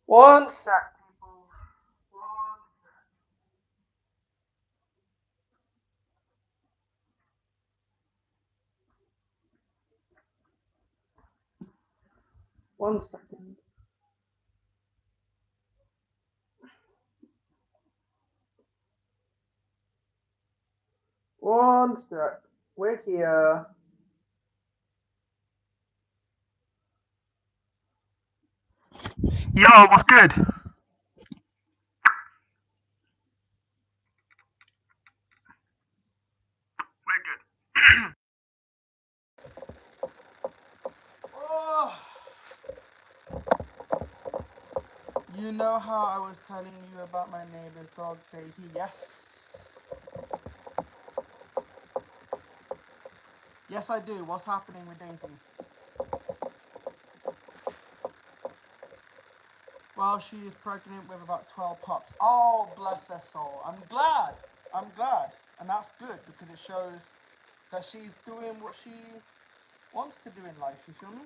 One sec, people. One second. One sec. We're here. Yo, what's good? We're good. Oh, you know how I was telling you about my neighbor's dog, Daisy? Yes. Yes, I do. What's happening with Daisy? Well, she is pregnant with about 12 pups. Oh, bless her soul. I'm glad. I'm glad. And that's good because it shows that she's doing what she wants to do in life. You feel me?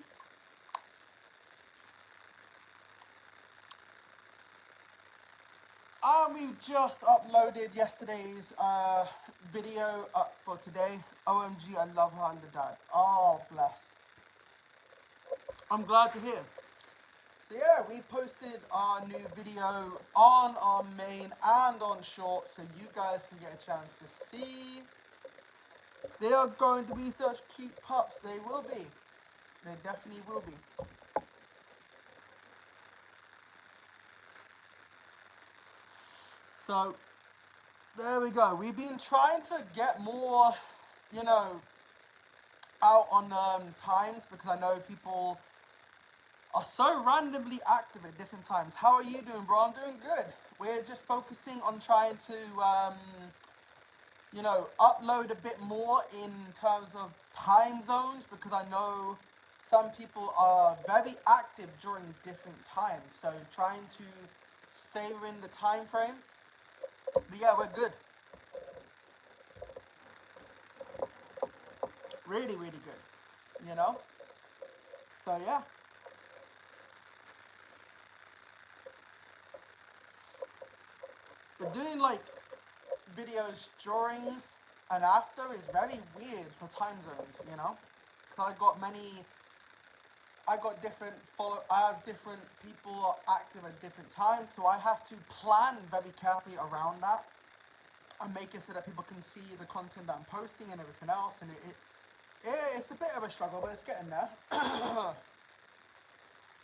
We just uploaded yesterday's video up for today. OMG, I love her and the dad. Oh, bless. I'm glad to hear. So yeah, we posted our new video on our main and on short so you guys can get a chance to see. They are going to be such cute pups. They will be. They definitely will be. So there we go. We've been trying to get more, you know, out on times because I know people are so randomly active at different times. How are you doing, bro? I'm doing good. We're just focusing on trying to, upload a bit more in terms of time zones because I know some people are very active during different times. So trying to stay within the time frame. But yeah, we're good. Really, really good. You know? So yeah. But doing like videos during and after is very weird for time zones, you know? Because I got different I have different people active at different times, so I have to plan very carefully around that and make it so that people can see the content that I'm posting and everything else. And it's a bit of a struggle, but it's getting there.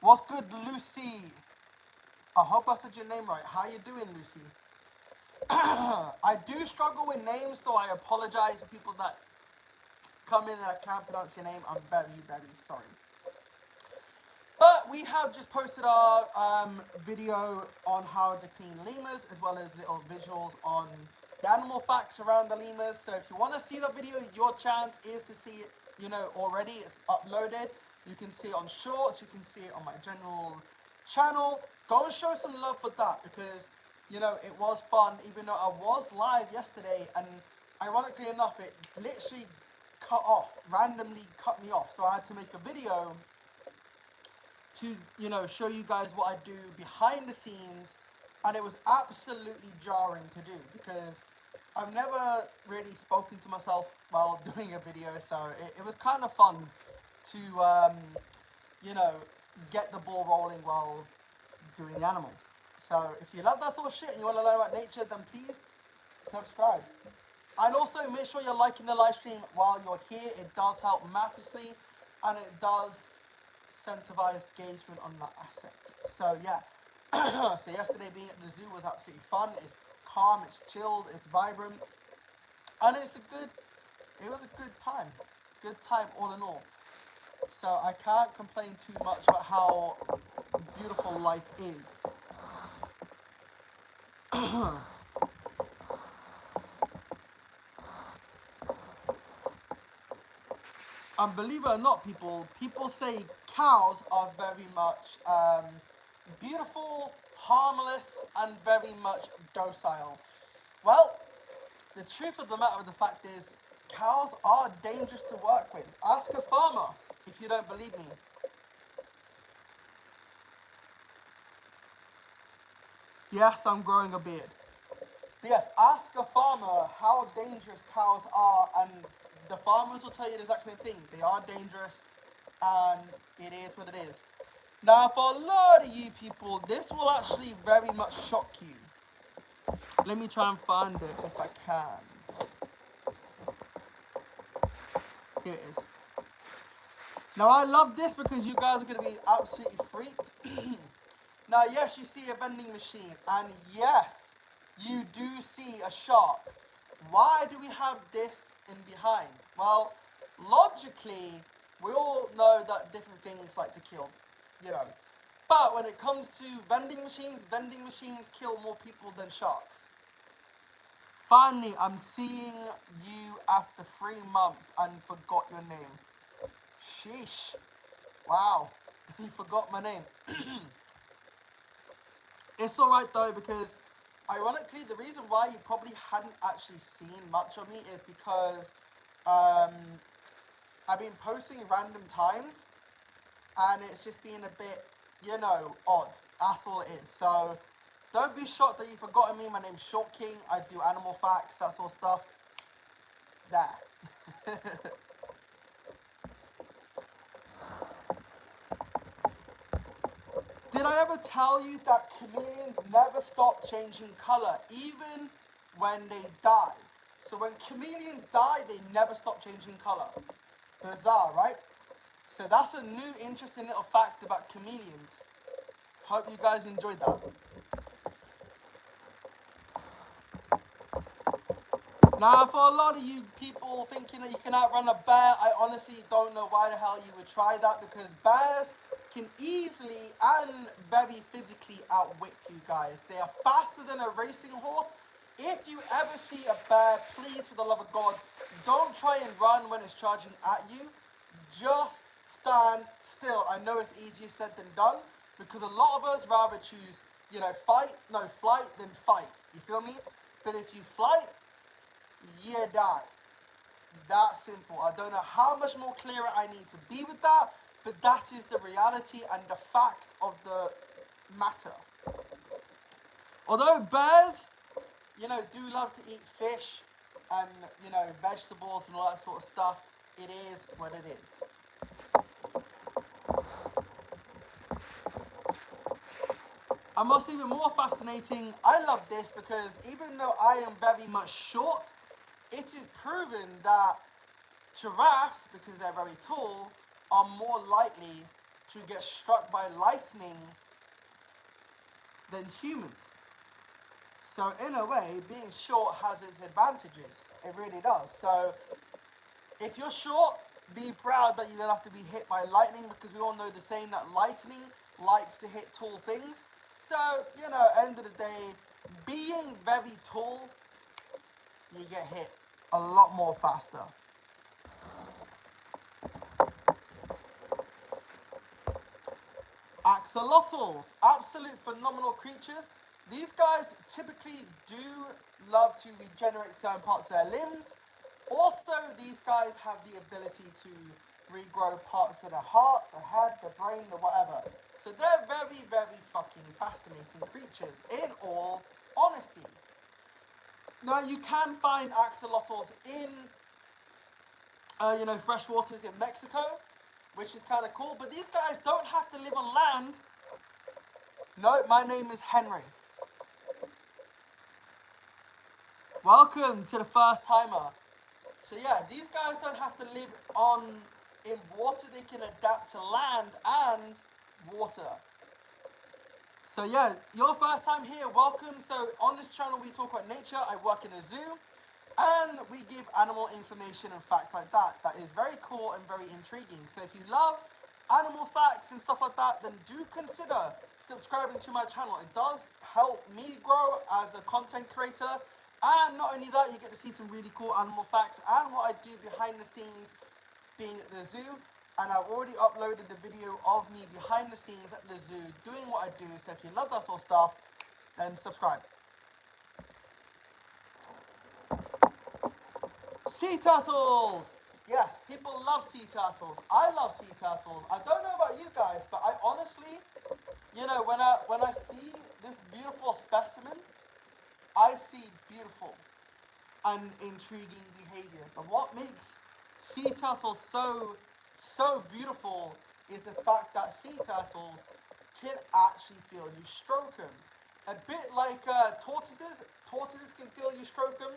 What's good, Lucy? I hope I said your name right. How you doing, Lucy? I do struggle with names, so I apologize for people that come in and I can't pronounce your name. I'm very, very sorry. But we have just posted our video on how to clean lemurs, as well as little visuals on the animal facts around the lemurs. So if you want to see that video, your chance is to see it, already. It's uploaded. You can see it on shorts. You can see it on my general channel. Go and show some love for that because, it was fun, even though I was live yesterday and ironically enough, it literally randomly cut me off. So I had to make a video to show you guys what I do behind the scenes, and it was absolutely jarring to do because I've never really spoken to myself while doing a video, so it was kind of fun to you know get the ball rolling while doing the animals. So if you love that sort of shit and you want to learn about nature, then please subscribe. And also make sure you're liking the live stream while you're here. It does help massively, and it does incentivize engagement on that asset. So yeah, so yesterday being at the zoo was absolutely fun. It's calm, it's chilled, it's vibrant, and it was a good time all in all. So I can't complain too much about how beautiful life is. And believe it or not, people say cows are very much beautiful, harmless, and very much docile. Well, the truth of the matter of the fact is, cows are dangerous to work with. Ask a farmer if you don't believe me. Yes, I'm growing a beard. But yes, ask a farmer how dangerous cows are, and the farmers will tell you the exact same thing. They are dangerous, and it is what it is. Now, for a lot of you people, this will actually very much shock you. Let me try and find it if I can. Here it is. Now, I love this because you guys are going to be absolutely freaked. Now, yes, you see a vending machine, and yes, you do see a shark. Why do we have this in behind? Well, logically, we all know that different things like to kill, you know. But when it comes to vending machines kill more people than sharks. Finally, I'm seeing you after 3 months and forgot your name. Sheesh. Wow. You forgot my name. It's alright though, because ironically, the reason why you probably hadn't actually seen much of me is because I've been posting random times and it's just been a bit, odd. That's all it is. So don't be shocked that you've forgotten me. My name's Shortking. I do animal facts, that sort of stuff. There. Did I ever tell you that chameleons never stop changing color, even when they die? So when chameleons die, they never stop changing color. Bizarre, right? So that's a new interesting little fact about chameleons. Hope you guys enjoyed that. Now, for a lot of you people thinking that you can outrun a bear, I honestly don't know why the hell you would try that, because bears can easily and very physically outwit you guys. They are faster than a racing horse. If you ever see a bear, please, for the love of God, don't try and run when it's charging at you. Just stand still. I know it's easier said than done, because a lot of us rather choose, flight than fight. You feel me? But if you flight, you die. That simple. I don't know how much more clearer I need to be with that, but that is the reality and the fact of the matter. Although bears, do love to eat fish and, vegetables and all that sort of stuff, it is what it is. And what's even more fascinating, I love this because even though I am very much short, it is proven that giraffes, because they're very tall, are more likely to get struck by lightning than humans. So in a way, being short has its advantages. It really does. So if you're short, be proud that you don't have to be hit by lightning, because we all know the saying that lightning likes to hit tall things. So, end of the day, being very tall, you get hit a lot more faster. Axolotls, absolute phenomenal creatures. These guys typically do love to regenerate certain parts of their limbs. Also, these guys have the ability to regrow parts of the heart, the head, the brain, the whatever. So they're very, very fucking fascinating creatures, in all honesty. Now, you can find axolotls in, fresh waters in Mexico, which is kind of cool. But these guys don't have to live on land. No, my name is Henry. Welcome to the first timer. So yeah, these guys don't have to live in water. They can adapt to land and water. So yeah, your first time here, welcome. So on this channel we talk about nature. I work in a zoo, and we give animal information and facts like that. That is very cool and very intriguing. So if you love animal facts and stuff like that, then do consider subscribing to my channel. It does help me grow as a content creator. And not only that, you get to see some really cool animal facts and what I do behind the scenes being at the zoo. And I've already uploaded the video of me behind the scenes at the zoo doing what I do. So if you love that sort of stuff, then subscribe. Sea turtles! Yes, people love sea turtles. I love sea turtles. I don't know about you guys, but I honestly, when I see this beautiful raw specimen, I see beautiful and intriguing behavior. But what makes sea turtles so beautiful is the fact that sea turtles can actually feel you stroke them. A bit like tortoises. Tortoises can feel you stroke them.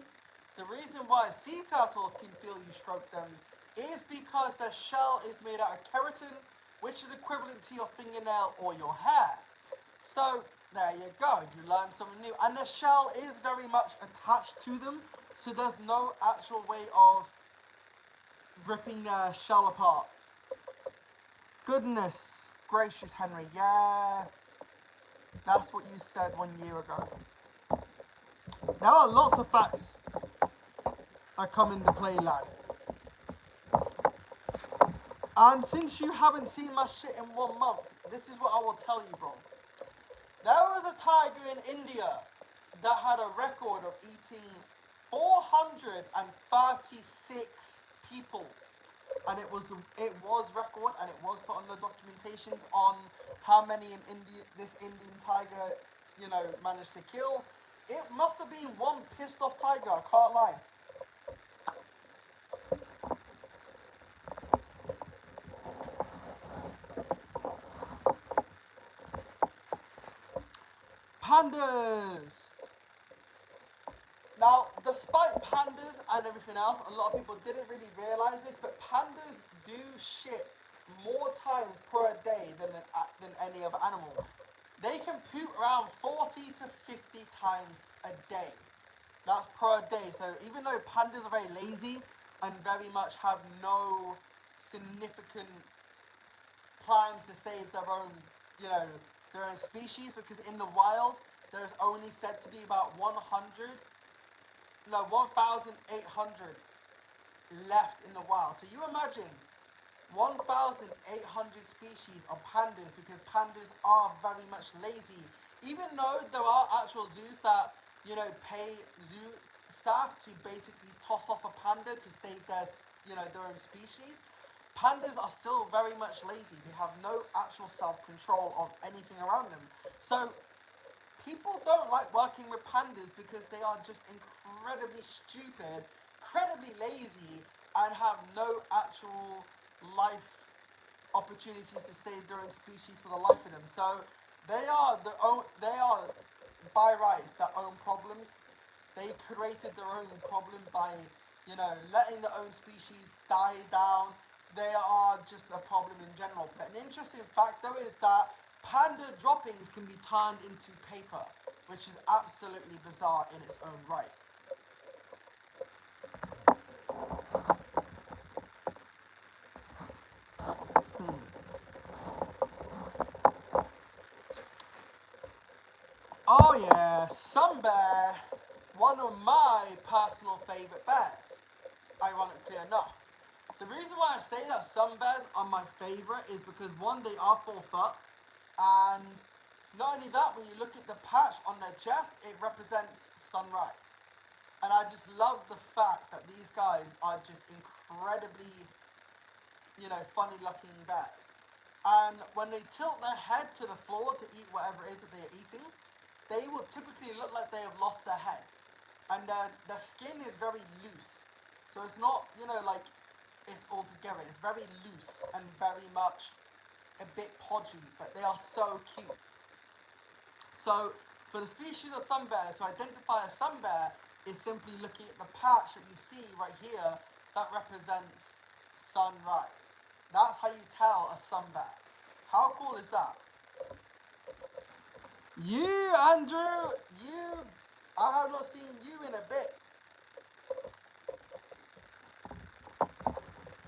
The reason why sea turtles can feel you stroke them is because their shell is made out of keratin, which is equivalent to your fingernail or your hair. So there you go, you learn something new. And the shell is very much attached to them, so there's no actual way of ripping their shell apart. Goodness gracious, Henry, yeah, that's what you said 1 year ago. There are lots of facts that come into play, lad. And since you haven't seen my shit in 1 month, this is what I will tell you, bro. There was a tiger in India that had a record of eating 436 people. And it was record, and it was put on the documentations on how many in India this Indian tiger, managed to kill. It must have been one pissed off tiger, I can't lie. Pandas! Now, despite pandas and everything else, a lot of people didn't really realise this, but pandas do shit more times per day than any other animal. They can poop around 40 to 50 times a day. That's per day. So even though pandas are very lazy and very much have no significant plans to save their own species, because in the wild there's only said to be about 1,800 left in the wild. So you imagine 1,800 species of pandas, because pandas are very much lazy. Even though there are actual zoos that, pay zoo staff to basically toss off a panda to save their own species, pandas are still very much lazy. They have no actual self-control of anything around them. So people don't like working with pandas because they are just incredibly stupid, incredibly lazy, and have no actual life opportunities to save their own species for the life of them. So they are by rights their own problems. They created their own problem by letting their own species die down. They are just a problem in general. But an interesting fact though is that panda droppings can be turned into paper, which is absolutely bizarre in its own right. Oh yeah, sun bear, one of my personal favourite bears, ironically enough. The reason why I say that sun bears are my favourite is because one, they are 4 foot, and not only that, when you look at the patch on their chest, it represents sunrise. And I just love the fact that these guys are just incredibly, funny looking bears. And when they tilt their head to the floor to eat whatever it is that they are eating, they will typically look like they have lost their head. And their skin is very loose. So it's not, like it's all together. It's very loose and very much a bit podgy, but they are so cute. So for the species of sun bears, to identify a sun bear is simply looking at the patch that you see right here that represents sunrise. That's how you tell a sun bear. How cool is that? You, Andrew, I have not seen you in a bit.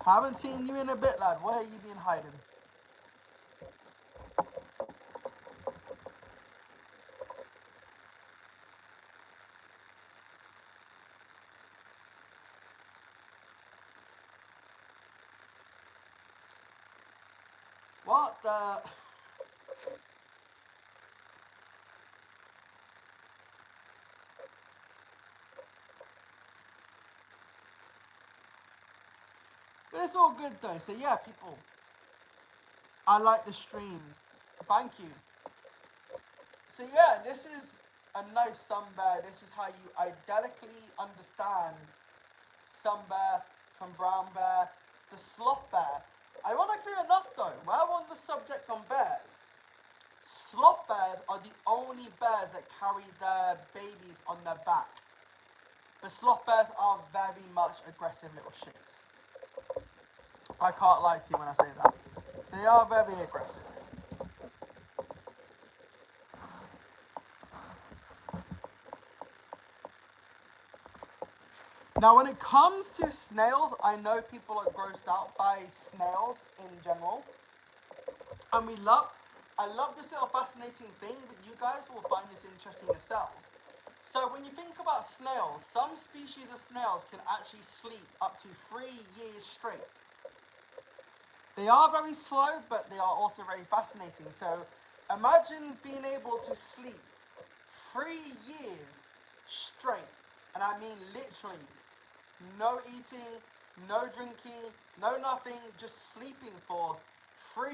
Haven't seen you in a bit, lad. Where have you been hiding? What the... But it's all good though, so yeah, people. I like the streams. Thank you. So yeah, this is a nice sun bear, this is how you identically understand sun bear from brown bear. The sloth bear. Ironically enough though, while we're on the subject on bears, sloth bears are the only bears that carry their babies on their back. The sloth bears are very much aggressive little shits. I can't lie to you when I say that. They are very aggressive. Now, when it comes to snails, I know people are grossed out by snails in general. And I love this little fascinating thing, but you guys will find this interesting yourselves. So when you think about snails, some species of snails can actually sleep up to 3 years straight. They are very slow, but they are also very fascinating. So imagine being able to sleep 3 years straight. And I mean literally, no eating, no drinking, no nothing, just sleeping for 3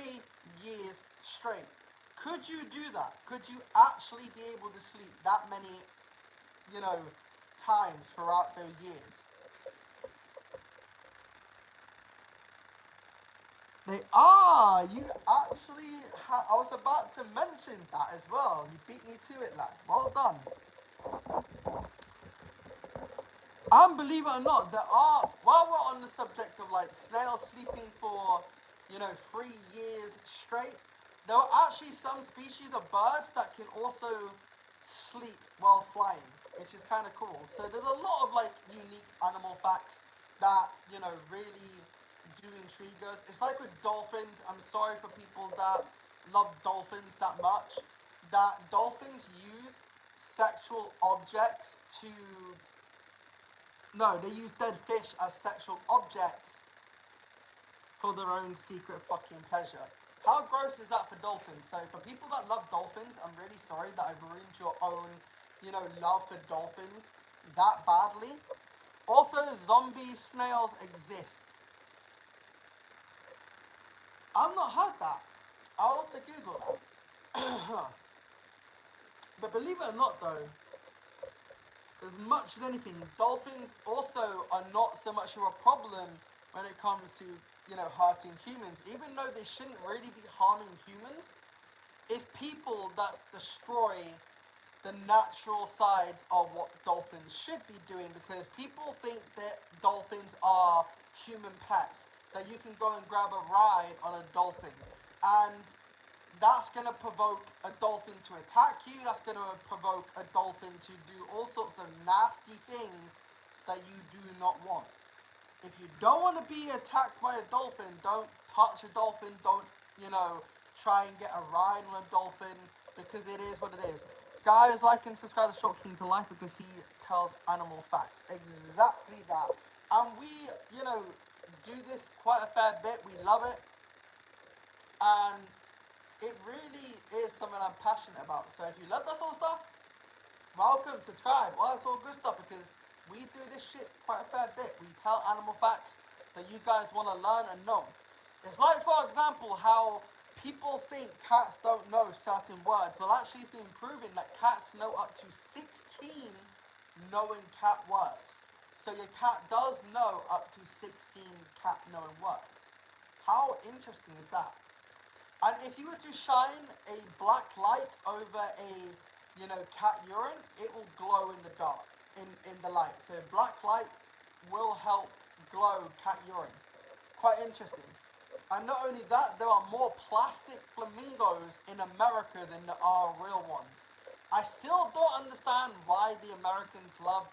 years straight. Could you do that? Could you actually be able to sleep that many, you know, times throughout those years? They are. You actually. I was about to mention that as well. You beat me to it, lad. Well done. And believe it or not, there are. While we're on the subject of like snails sleeping for, 3 years straight, there are actually some species of birds that can also sleep while flying, which is kind of cool. So there's a lot of like unique animal facts that really do intrigue us. It's like with dolphins. I'm sorry for people that love dolphins that much. That dolphins use sexual objects to. No, they use dead fish as sexual objects for their own secret fucking pleasure. How gross is that for dolphins? So for people that love dolphins, I'm really sorry that I've ruined your own, love for dolphins that badly. Also, zombie snails exist. I've not heard that. I'll have to Google that. But believe it or not though, as much as anything, dolphins also are not so much of a problem when it comes to, hurting humans. Even though they shouldn't really be harming humans, it's people that destroy the natural sides of what dolphins should be doing, because people think that dolphins are human pets, that you can go and grab a ride on a dolphin. And that's going to provoke a dolphin to attack you. That's going to provoke a dolphin to do all sorts of nasty things that you do not want. If you don't want to be attacked by a dolphin, don't touch a dolphin. Don't, try and get a ride on a dolphin, because it is what it is. Guys, like and subscribe to Shortking to Life, because he tells animal facts. Exactly that. And we, do this quite a fair bit. We love it. And it really is something I'm passionate about. So if you love that sort of stuff, welcome, subscribe, all that sort of good stuff, because we do this shit quite a fair bit. We tell animal facts that you guys want to learn and know. It's like, for example, how people think cats don't know certain words. Well, actually, it's been proven that cats know up to 16 knowing cat words. So your cat does know up to 16 cat knowing words. How interesting is that? And if you were to shine a black light over a, cat urine, it will glow in the dark, in the light. So black light will help glow cat urine. Quite interesting. And not only that, there are more plastic flamingos in America than there are real ones. I still don't understand why the Americans love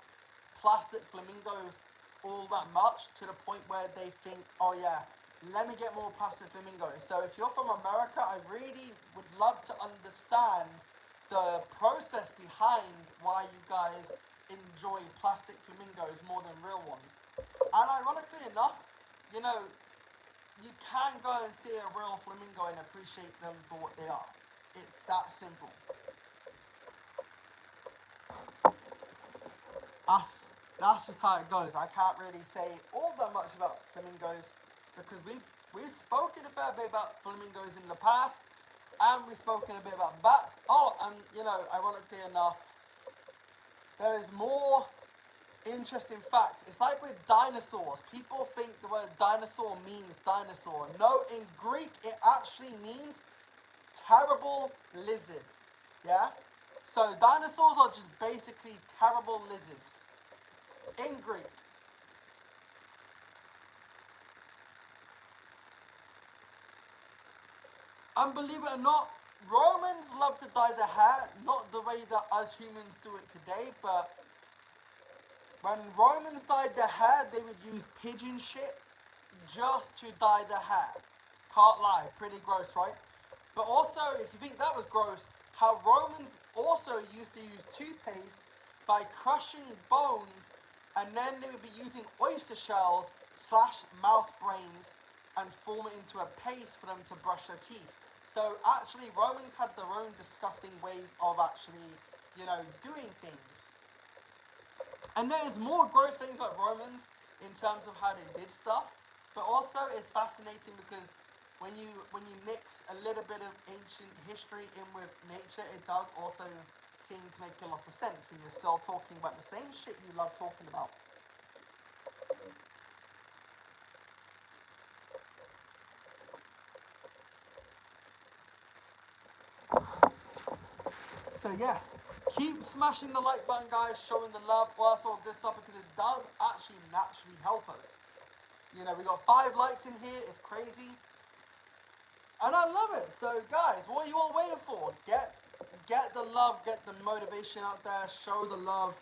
plastic flamingos all that much, to the point where they think, oh yeah, let me get more plastic flamingos. So if you're from America, I really would love to understand the process behind why you guys enjoy plastic flamingos more than real ones. And ironically enough, you can go and see a real flamingo and appreciate them for what they are. It's that simple. That's just how it goes. I can't really say all that much about flamingos, because we've spoken a fair bit about flamingos in the past, and we've spoken a bit about bats. Oh, and ironically enough, there is more interesting facts. It's like with dinosaurs. People think the word dinosaur means dinosaur. No, in Greek it actually means terrible lizard. Yeah? So dinosaurs are just basically terrible lizards. In Greek. And believe it or not, Romans love to dye their hair, not the way that us humans do it today, but when Romans dyed their hair, they would use pigeon shit just to dye their hair. Can't lie, pretty gross, right? But also, if you think that was gross, how Romans also used to use toothpaste by crushing bones, and then they would be using oyster shells slash mouse brains and form it into a paste for them to brush their teeth. So actually, Romans had their own disgusting ways of actually, doing things. And there's more gross things about Romans in terms of how they did stuff, but also it's fascinating because when you mix a little bit of ancient history in with nature, it does also seem to make a lot of sense when you're still talking about the same shit you love talking about. So yes, keep smashing the like button, guys, showing the love, all that sort of good stuff, because it does actually naturally help us. We got 5 likes in here, it's crazy. And I love it. So guys, what are you all waiting for? Get the love, get the motivation out there, show the love.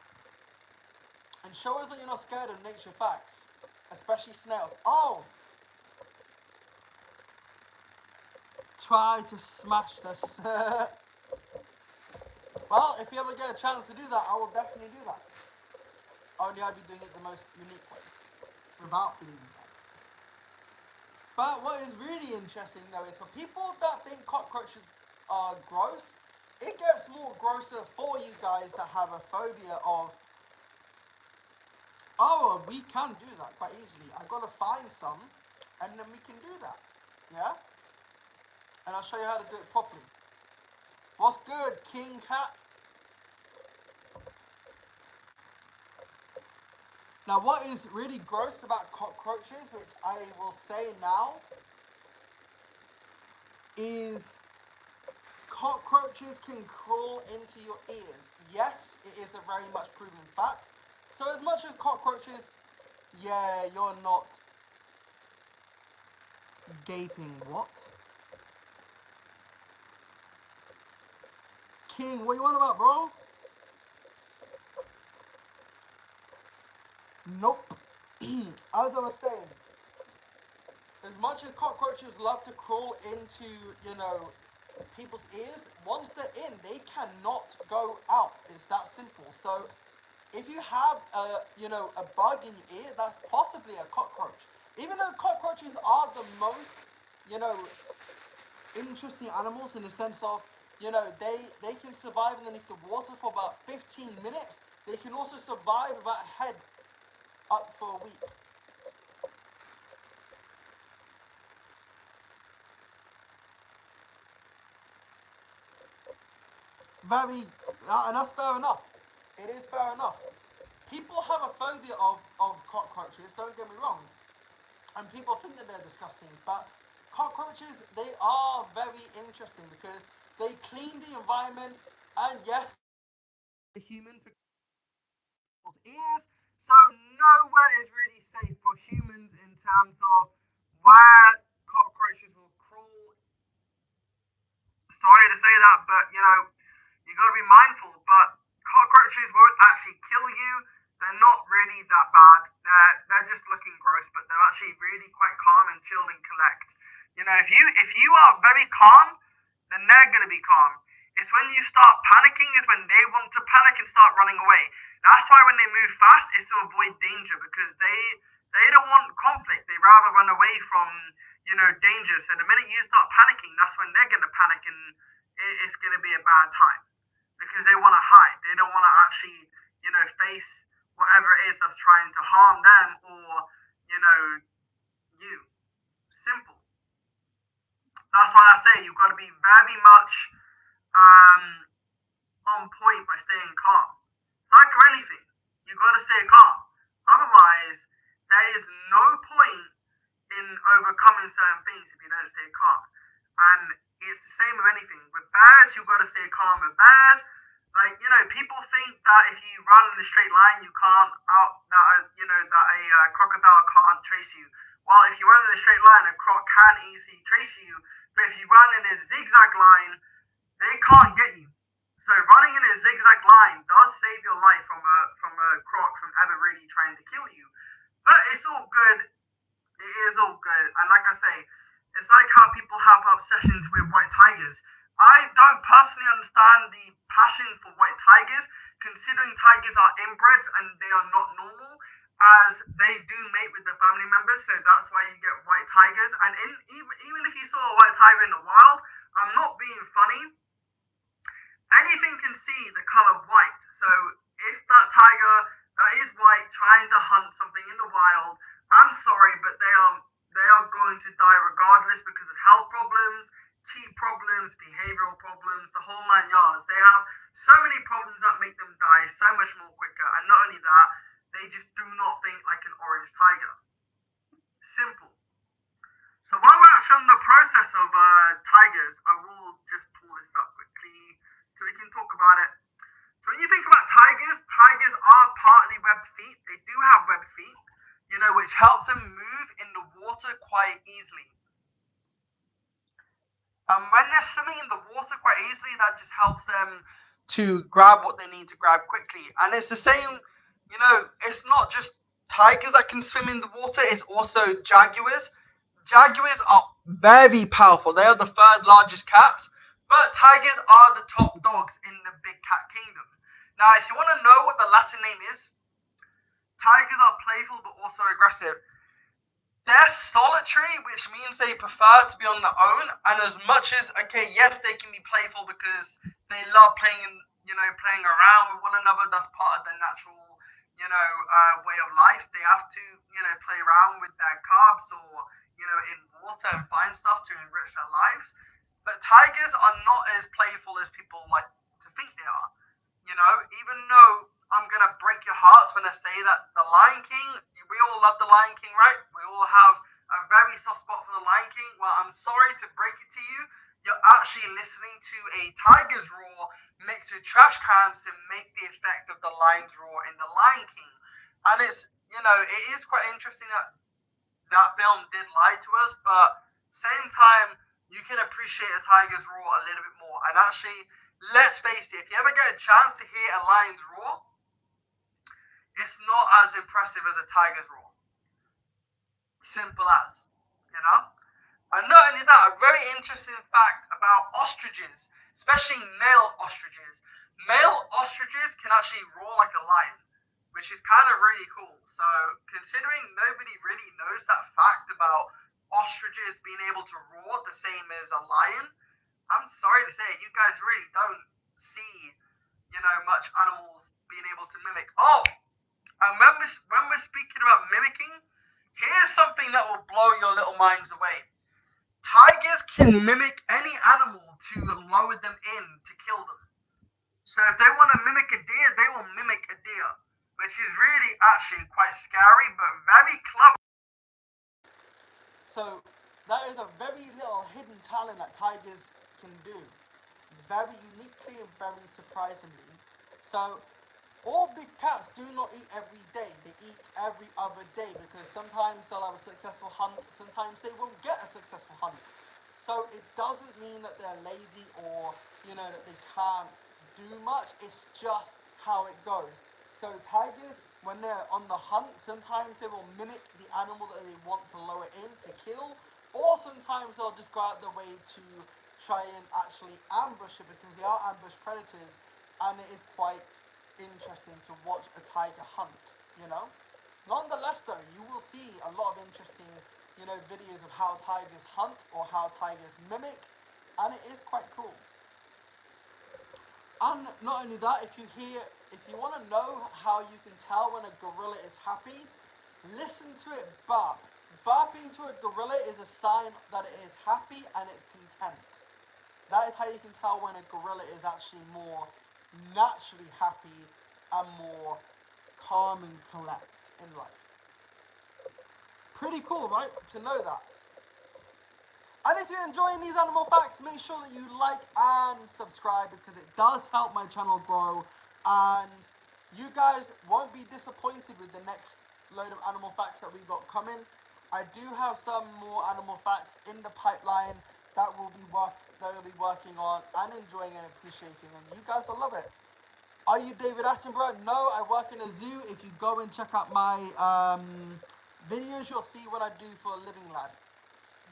And show us that you're not scared of nature facts. Especially snails. Oh! Try to smash this. Well, if you ever get a chance to do that, I will definitely do that. Only I'd be doing it the most unique way. Without being bad. But what is really interesting though is for people that think cockroaches are gross, it gets more grosser for you guys that have a phobia of, oh, we can do that quite easily. I've got to find some and then we can do that. Yeah? And I'll show you how to do it properly. What's good, King Cat? Now, what is really gross about cockroaches, which I will say now, is cockroaches can crawl into your ears. Yes, it is a very much proven fact. So as much as cockroaches, yeah, you're not gaping. What? King, what you want about, bro? Nope. As I was saying, as much as cockroaches love to crawl into, people's ears, once they're in, they cannot go out. It's that simple. So if you have a bug in your ear, that's possibly a cockroach. Even though cockroaches are the most, you know, interesting animals in the sense of, they can survive underneath the water for about 15 minutes. They can also survive without a head up for a week. And that's fair enough. It is fair enough. People have a phobia of cockroaches, don't get me wrong. And people think that they're disgusting, but cockroaches, they are very interesting because they clean the environment, and yes, the humans with people's ears, so nowhere is really safe for humans in terms of where cockroaches will crawl. Sorry to say that, but you got to be mindful. But cockroaches won't actually kill you. They're not really that bad. They're just looking gross, but they're actually really quite calm and chilled and collect. If you are very calm, then they're gonna be calm. It's when you start panicking is when they want to panic and start running away. That's why when they move fast, it's to avoid danger because they don't want conflict. They rather run away from danger. So the minute you start panicking, that's when they're gonna panic and it's gonna be a bad time because they want to hide. They don't want to actually face whatever it is that's trying to harm them or you know you. Simple. That's why I say you've got to be very much um, on point by staying calm. So I can really overcoming certain things if you don't stay calm. And it's the same with anything. With bears, you've got to stay calm. With bears, like, people think that if you run in a straight line, you can't that a crocodile can't trace you. Well, if you run in a straight line, a croc can easily trace you. But if you run in a zigzag line, they can't get you. So running in a zigzag line does save your life from a croc from ever really trying to kill you. But it's all good. It is all good. And like I say, it's like how people have obsessions with white tigers. I don't personally understand the passion for white tigers, considering tigers are inbreds and they are not normal, as they do mate with their family members. So that's why you get white tigers. And even if you saw a white tiger in the wild, I'm not being funny, anything can see the color white. So if that tiger that is white trying to hunt something in the wild, I'm sorry, but they are going to die regardless because of health problems, teeth problems, behavioral problems, the whole 9 yards. They have so many problems that make them die so much more quicker. And not only that, they just do not think like an orange tiger. Simple. So while we're actually on the process of tigers, I will just pull this up quickly so we can talk about it. So when you think about tigers, tigers are partly webbed feet. They do have webbed feet, which helps them move in the water quite easily. And when they're swimming in the water quite easily, that just helps them to grab what they need to grab quickly. And it's the same, it's not just tigers that can swim in the water, it's also jaguars. Jaguars are very powerful. They are the third largest cats, but tigers are the top dogs in the big cat kingdom. Now, if you want to know what the Latin name is, tigers are playful but also aggressive. They're solitary, which means they prefer to be on their own. And as much as, okay, yes, they can be playful because they love playing around with one another. That's part of their natural, way of life. They have to, play around with their cubs or, in water and find stuff to enrich their lives. But tigers are not as playful as people like to think they are. Even though I'm gonna break your hearts when I say that the Lion King, we all love the Lion King, right? We all have a very soft spot for the Lion King. Well, I'm sorry to break it to you. You're actually listening to a tiger's roar mixed with trash cans to make the effect of the lion's roar in the Lion King. And it is quite interesting that that film did lie to us, but same time, you can appreciate a tiger's roar a little bit more. And actually, let's face it, if you ever get a chance to hear a lion's roar, it's not as impressive as a tiger's roar. Simple as, you know? And not only that, a very interesting fact about ostriches, especially male ostriches. Male ostriches can actually roar like a lion, which is kind of really cool. So, considering nobody really knows that fact about ostriches being able to roar the same as a lion, I'm sorry to say, you guys really don't see, much animals being able to mimic. Oh, and when we're speaking about mimicking, here's something that will blow your little minds away. Tigers can mimic any animal to lower them in to kill them. So if they want to mimic a deer, they will mimic a deer, which is really actually quite scary, but very clever. So that is a very little hidden talent that tigers can do, very uniquely and very surprisingly. So all big cats do not eat every day. They eat every other day because sometimes they'll have a successful hunt, sometimes they won't get a successful hunt. So it doesn't mean that they're lazy or that they can't do much. It's just how it goes. So tigers, when they're on the hunt, sometimes they will mimic the animal that they want to lower in to kill, or sometimes they'll just go out their way to try and actually ambush it because they are ambush predators, and it is quite interesting to watch a tiger hunt. Nonetheless, though, you will see a lot of interesting, videos of how tigers hunt or how tigers mimic, and it is quite cool. And not only that, if you want to know how you can tell when a gorilla is happy, listen to it bark. Barking to a gorilla is a sign that it is happy and it's content. That is how you can tell when a gorilla is actually more naturally happy and more calm and collect in life. Pretty cool, right? To know that. And if you're enjoying these animal facts, make sure that you like and subscribe because it does help my channel grow. And you guys won't be disappointed with the next load of animal facts that we got coming. I do have some more animal facts in the pipeline that we'll be working on and enjoying and appreciating, and you guys will love it. Are you David Attenborough? No, I work in a zoo. If you go and check out my videos, you'll see what I do for a living, lad.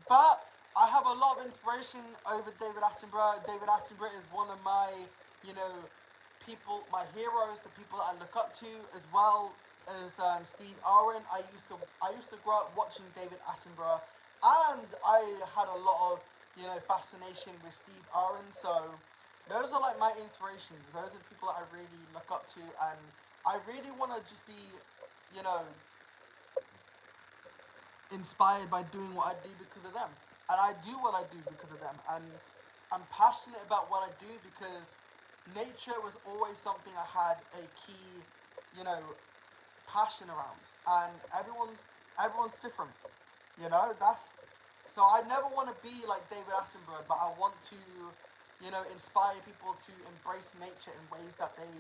But I have a lot of inspiration over David Attenborough. David Attenborough is one of my, you know, people, my heroes, the people that I look up to, as well as Steve Irwin. I used to grow up watching David Attenborough, and I had a lot of, you know, fascination with Steve Irwin. So those are like my inspirations. Those are the people that I really look up to, and I really want to just be, you know, inspired by doing what I do because of them. And I do what I do because of them. And I'm passionate about what I do because nature was always something I had a key, you know, passion around. And everyone's different. You know, that's so I never want to be like David Attenborough, but I want to, you know, inspire people to embrace nature in ways that they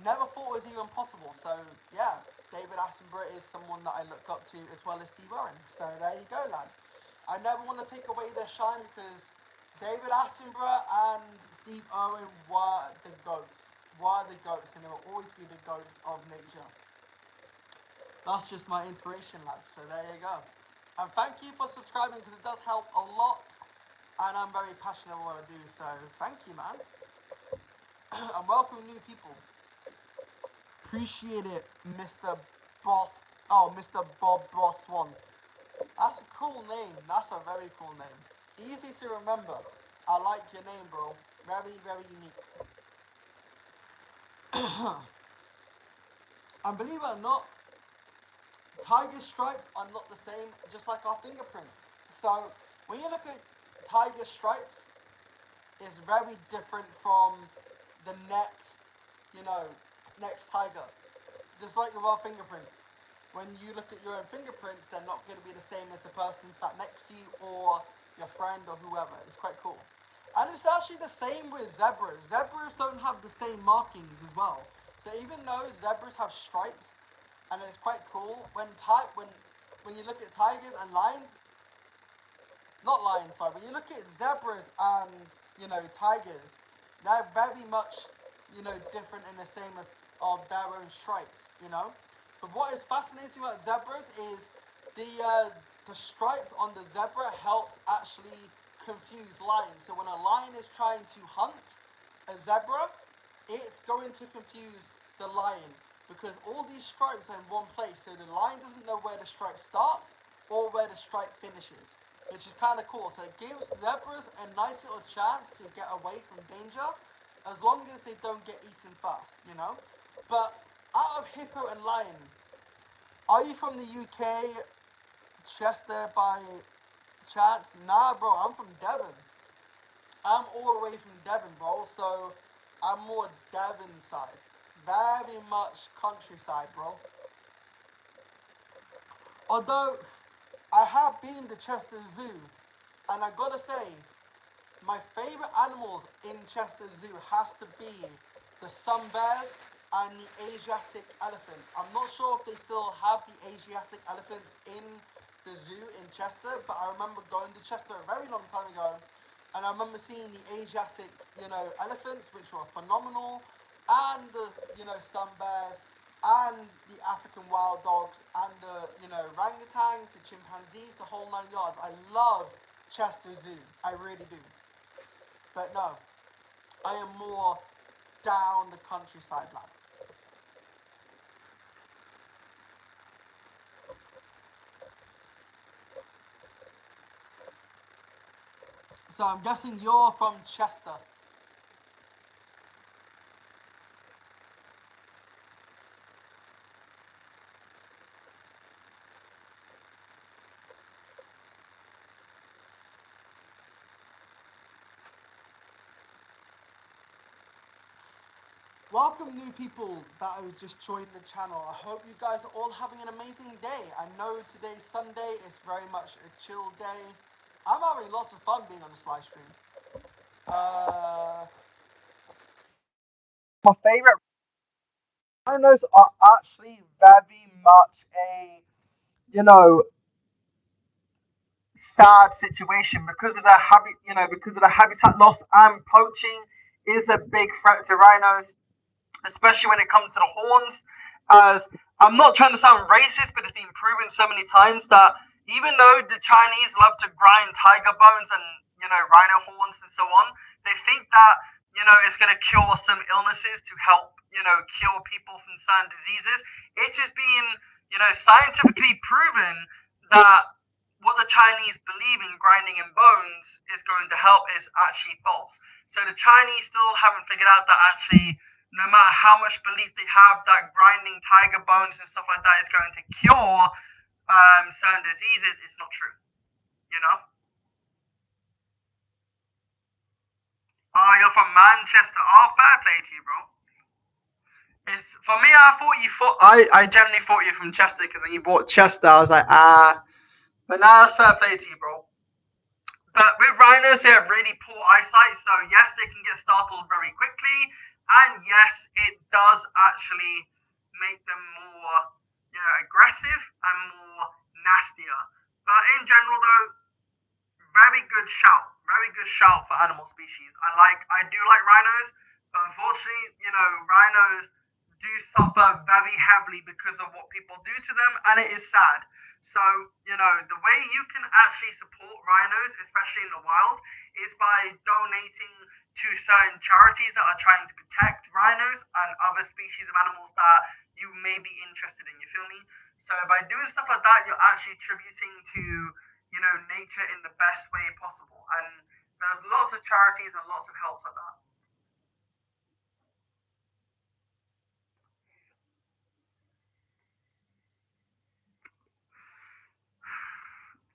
never thought was even possible. So yeah, David Attenborough is someone that I look up to as well as Steve Irwin. So there you go, lad. I never want to take away their shine because David Attenborough and Steve Irwin were the goats. And they will always be the goats of nature. That's just my inspiration, lad. So there you go. And thank you for subscribing because it does help a lot. And I'm very passionate about what I do. So thank you, man. And welcome new people. Appreciate it, Mr. Boss. Oh, Mr. Bob Boss One. That's a cool name. That's a very cool name. Easy to remember. I like your name, bro. Very, very unique. And believe it or not, tiger stripes are not the same, just like our fingerprints. So when you look at tiger stripes, it's very different from the next, you know, next tiger. Just like with our fingerprints. When you look at your own fingerprints, they're not going to be the same as the person sat next to you or your friend or whoever. It's quite cool. And it's actually the same with zebras. Zebras don't have the same markings as well. So even though zebras have stripes, and it's quite cool, when you look at tigers and lions, not lions, sorry, when you look at zebras and, you know, tigers, they're very much, you know, different in the same of their own stripes, you know. But what is fascinating about zebras is the stripes on the zebra helps actually confuse lions. So when a lion is trying to hunt a zebra, it's going to confuse the lion because all these stripes are in one place. So the lion doesn't know where the stripe starts or where the stripe finishes, which is kind of cool. So it gives zebras a nice little chance to get away from danger as long as they don't get eaten fast, you know. But out of hippo and lion, are you from the UK, Chester by chance? Nah, bro, I'm from Devon. I'm all the way from Devon, bro, so I'm more Devon side. Very much countryside, bro. Although, I have been to Chester Zoo, and I gotta say, my favourite animals in Chester Zoo has to be the sun bears and the Asiatic elephants. I'm not sure if they still have the Asiatic elephants in the zoo in Chester, but I remember going to Chester a very long time ago, and I remember seeing the Asiatic, you know, elephants, which were phenomenal, and the, you know, sun bears, and the African wild dogs, and the, you know, orangutans, the chimpanzees, the whole 9 yards. I love Chester Zoo. I really do. But no, I am more down the countryside, lad. So I'm guessing you're from Chester. Welcome new people that have just joined the channel. I hope you guys are all having an amazing day. I know today's Sunday, it's very much a chill day. I'm having lots of fun being on this live stream. Uh, My favorite rhinos are actually very much a, you know, sad situation because of their because of the habitat loss, and poaching is a big threat to rhinos, especially when it comes to the horns. As I'm not trying to sound racist, but it's been proven so many times that even though the Chinese love to grind tiger bones and rhino horns and so on, they think that it's going to cure some illnesses to help cure people from certain diseases. It's just been scientifically proven that what the Chinese believe in grinding in bones is going to help is actually false. So the Chinese still haven't figured out that actually, no matter how much belief they have that grinding tiger bones and stuff like that is going to cure certain diseases, it's not true. You know? Oh, you're from Manchester. Oh, fair play to you, bro. It's for me. I thought you thought I generally thought you were from Chester because when you bought Chester, I was like But now it's fair play to you, bro. But with rhinos, they have really poor eyesight, so yes, they can get startled very quickly, and yes, it does actually make them more, aggressive and more nastier. But in general, though, very good shout for animal species. I do like rhinos, but unfortunately, rhinos do suffer very heavily because of what people do to them, and it is sad. So, the way you can actually support rhinos, especially in the wild, is by donating to certain charities that are trying to protect rhinos and other species of animals that you may be interested in. You feel me? So by doing stuff like that, you're actually attributing to nature in the best way possible. And there's lots of charities and lots of help like that.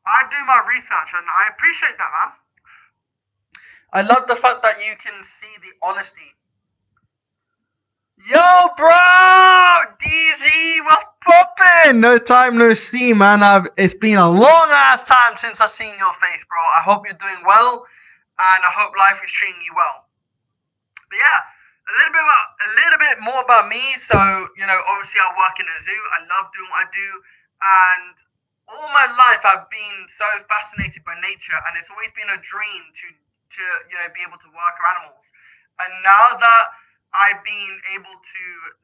I do my research and I appreciate that, man. I love the fact that you can see the honesty. Yo, bro! DZ, what's poppin'? No time, no see, man. It's been a long ass time since I've seen your face, bro. I hope you're doing well, and I hope life is treating you well. But yeah, a little bit more about me. So obviously I work in a zoo. I love doing what I do, and all my life I've been so fascinated by nature, and it's always been a dream to be able to work with animals. And now that I've been able to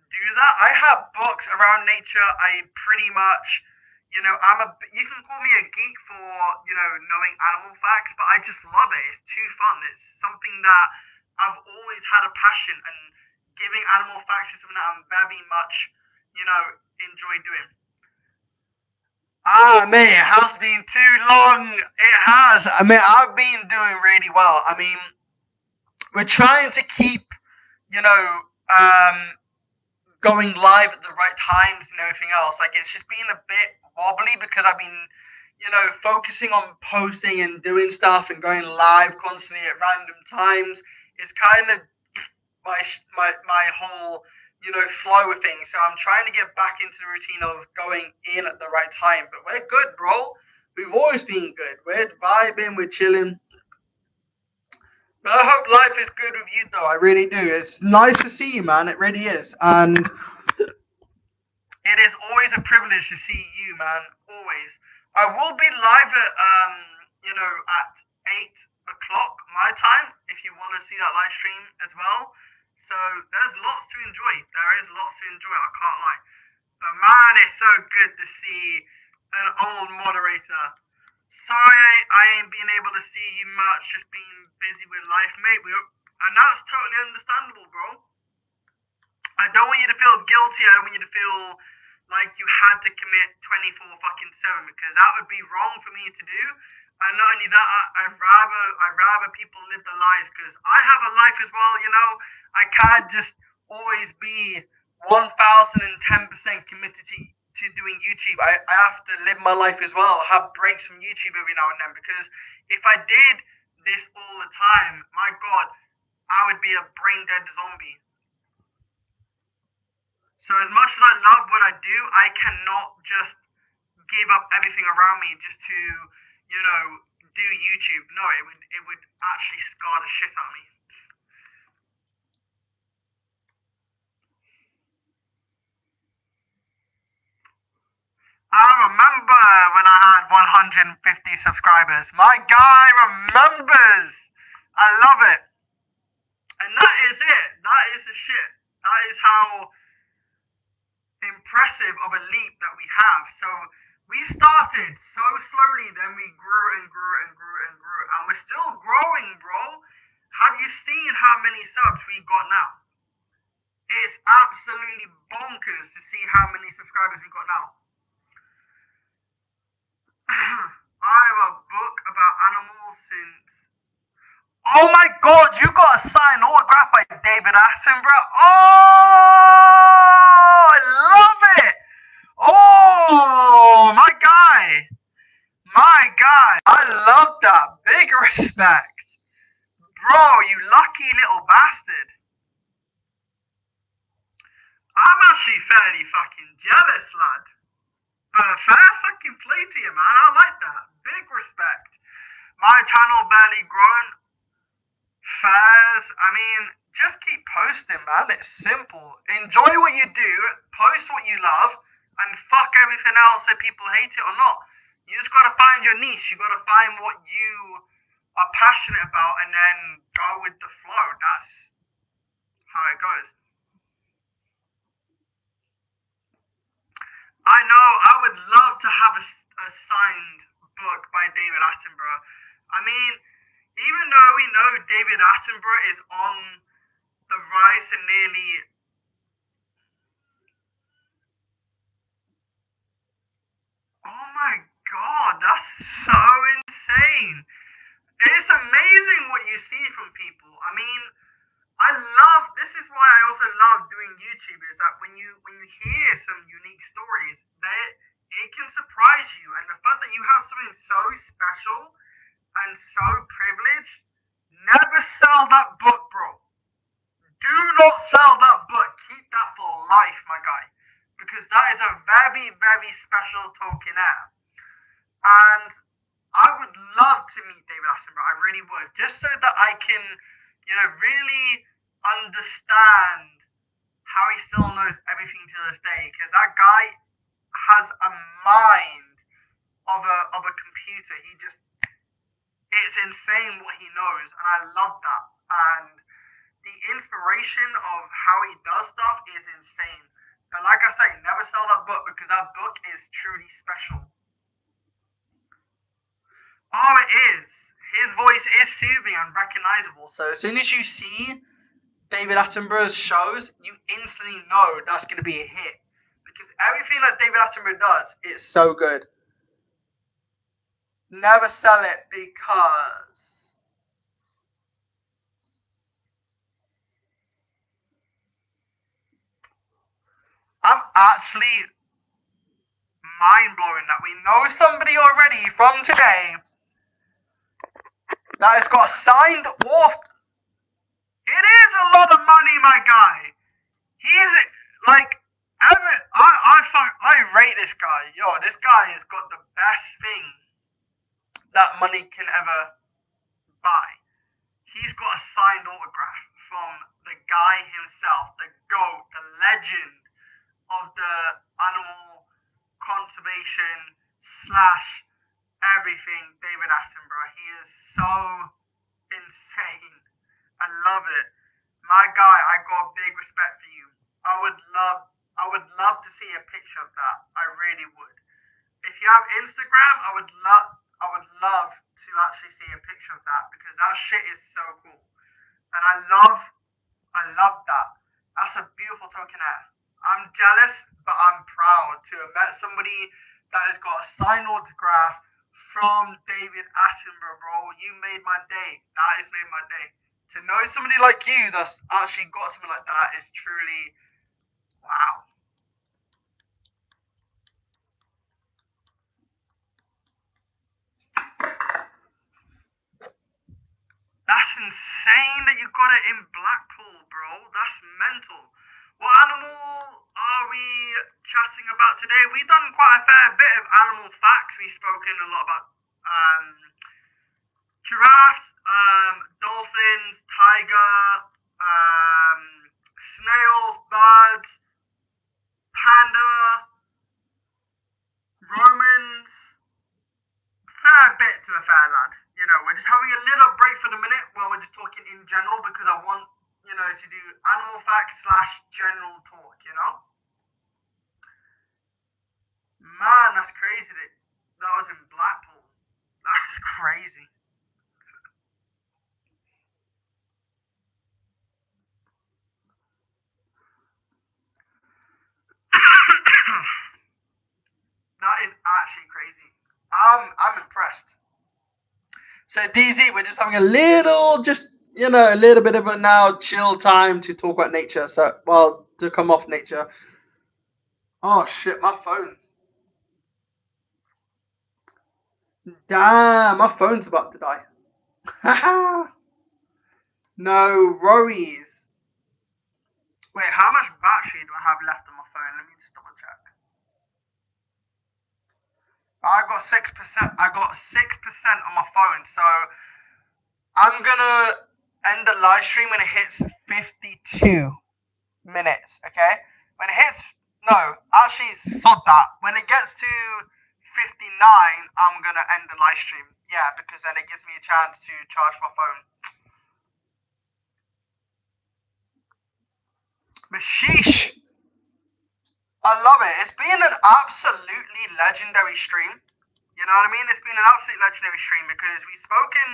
do that, I have books around nature. I pretty much you can call me a geek for knowing animal facts, but I just love it. It's too fun. It's something that I've always had a passion, and giving animal facts is something that I'm very much enjoy doing. Man, it has been too long. It has. I mean, I've been doing really well. I mean, we're trying to keep, you know, um, going live at the right times and everything else. Like, it's just been a bit wobbly because I've been, focusing on posting and doing stuff and going live constantly at random times. It's kind of my whole flow of things. So I'm trying to get back into the routine of going in at the right time. But we're good, bro. We've always been good. We're vibing, we're chilling. But I hope life is good with you, though. I really do. It's nice to see you, man. It really is. And it is always a privilege to see you, man. Always. I will be live at at 8 o'clock my time if you want to see that live stream as well. So there's lots to enjoy. There is lots to enjoy. I can't lie. But man, it's so good to see an old moderator. Sorry, I ain't been able to see you much. Just being busy with life, mate. And that's totally understandable, bro. I don't want you to feel guilty. I don't want you to feel like you had to commit 24 fucking 7 because that would be wrong for me to do. And not only that, I'd rather people live their lives because I have a life as well. I can't just always be 1000% committed to doing YouTube. I have to live my life as well. Have breaks from YouTube every now and then because if I did this all the time, my God, I would be a brain dead zombie. So as much as I love what I do, I cannot just give up everything around me just to, do YouTube. No, it would actually scar the shit out of me. I remember when I had 150 subscribers. My guy remembers. I love it. And that is it. That is the shit. That is how impressive of a leap that we have. So we started so slowly, then we grew and grew and grew and grew, and we're still growing, bro. Have you seen how many subs we got now? It's absolutely bonkers to see how many subscribers we got now. I have a book about animals since. Oh my god, you got a signed autograph by David Attenborough. Oh, I love it. Oh, my guy. My guy. I love that. Big respect. Bro, you lucky little bastard. I'm actually fairly fucking jealous, lad. But fair fucking play to you, man. I like that. Big respect. My channel barely grown. Fairs. I mean, just keep posting, man. It's simple. Enjoy what you do, post what you love, and fuck everything else if people hate it or not. You just gotta find your niche. You gotta find what you are passionate about and then go with the flow. That's how it goes. I know I would love to have a signed book by David Attenborough. I mean, even though we know David Attenborough is on the rise to nearly. Oh my god, that's so insane. It's amazing what you see from people. I mean, this is why I also love doing YouTube, is that when you hear some unique stories, that it can surprise you. And the fact that you have something so special and so privileged, never sell that book, bro. Do not sell that book. Keep that for life, my guy. Because that is a very, very special tokenaire. And I would love to meet David Attenborough. I really would. Just so that I can, really understand how he still knows everything to this day. Because that guy has a mind of a computer. It's insane what he knows. And I love that. And the inspiration of how he does stuff is insane. But like I say, never sell that book because that book is truly special. Oh, it is. His voice is soothing and recognizable. So as soon as you see David Attenborough's shows, you instantly know that's going to be a hit. Because everything that David Attenborough does is so good. Never sell it because I'm actually mind-blowing that we know somebody already from today that has got signed off. It is a lot of money, my guy. He is like I rate this guy. Yo, this guy has got the best thing that money can ever buy. He's got a signed autograph from the guy himself, the GOAT, the legend of the animal conservation / everything, David Attenborough. He is so insane. I love it. My guy, I got big respect for you. I would love to see a picture of that. I really would. If you have Instagram, I would love to actually see a picture of that because that shit is so cool. And I love that. That's a beautiful tokenaire. I'm jealous, but I'm proud to have met somebody that has got a signed autograph from David Attenborough, bro. You made my day. That has made my day. To know somebody like you that's actually got something like that is truly wow. That's insane that you got it in Blackpool, bro. That's mental. What animal are we chatting about today? We've done quite a fair bit of animal facts. We've spoken a lot about Giraffes, dolphins, tiger, snails, birds, panda, Romans. Fair bit to a fair lad. You know, we're just having a little break for the minute while we're just talking in general because I want, to do animal facts / general talk, Man, that's crazy that was in Blackpool. That's crazy. That is actually crazy. I'm impressed. So DZ, we're just having a little, a little bit of a now chill time to talk about nature. So, well, to come off nature. Oh shit, my phone. Damn, my phone's about to die. Haha. No worries. Wait, how much battery do I have left on my phone? Let me just double check. I got 6%. I got 6% on my phone, so I'm gonna end the live stream when it hits 52 minutes. Okay? When it hits, no, actually, sod that. When it gets to 59, I'm gonna end the live stream. Yeah, because then it gives me a chance to charge my phone. But sheesh, I love it. It's been an absolutely legendary stream. You know what I mean? It's been an absolute legendary stream because we've spoken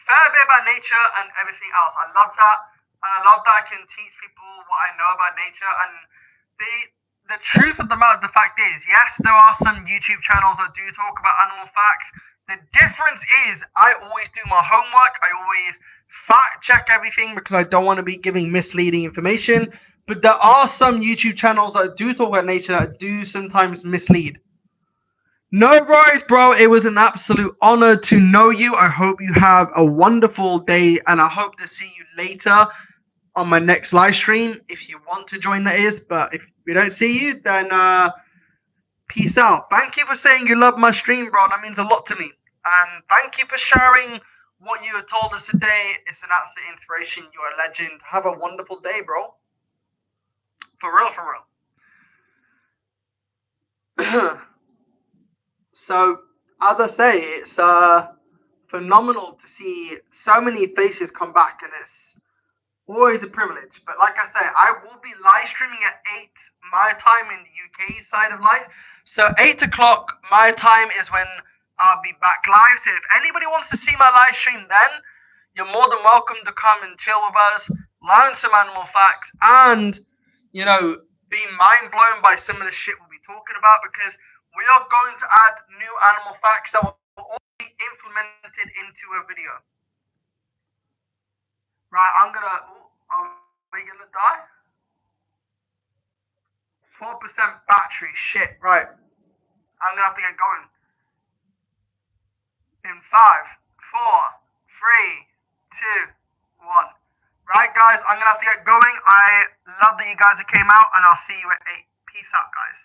fair bit about nature and everything else. I love that. And I love that I can teach people what I know about nature. And the truth of the fact is, yes, there are some YouTube channels that do talk about animal facts. The difference is I always do my homework. I always fact check everything because I don't want to be giving misleading information. But there are some YouTube channels that do talk about nature that do sometimes mislead. No worries, bro. It was an absolute honor to know you. I hope you have a wonderful day, and I hope to see you later on my next live stream if you want to join, that is. But if we don't see you, then peace out. Thank you for saying you love my stream, bro. That means a lot to me. And thank you for sharing what you have told us today. It's an absolute inspiration. You're a legend. Have a wonderful day, bro. For real, for real. So, as I say, it's phenomenal to see so many faces come back, and it's always a privilege. But like I say, I will be live streaming at 8 my time in the UK side of life. So 8 o'clock my time is when I'll be back live. So if anybody wants to see my live stream then, you're more than welcome to come and chill with us, learn some animal facts, and, be mind blown by some of the shit we'll be talking about because we are going to add new animal facts that will all be implemented into a video. Right, are we gonna die? 4% battery, shit, right. I'm gonna have to get going. In 5, 4, 3, 2, 1. Right, guys, I'm gonna have to get going. I love that you guys came out, and I'll see you at 8. Peace out, guys.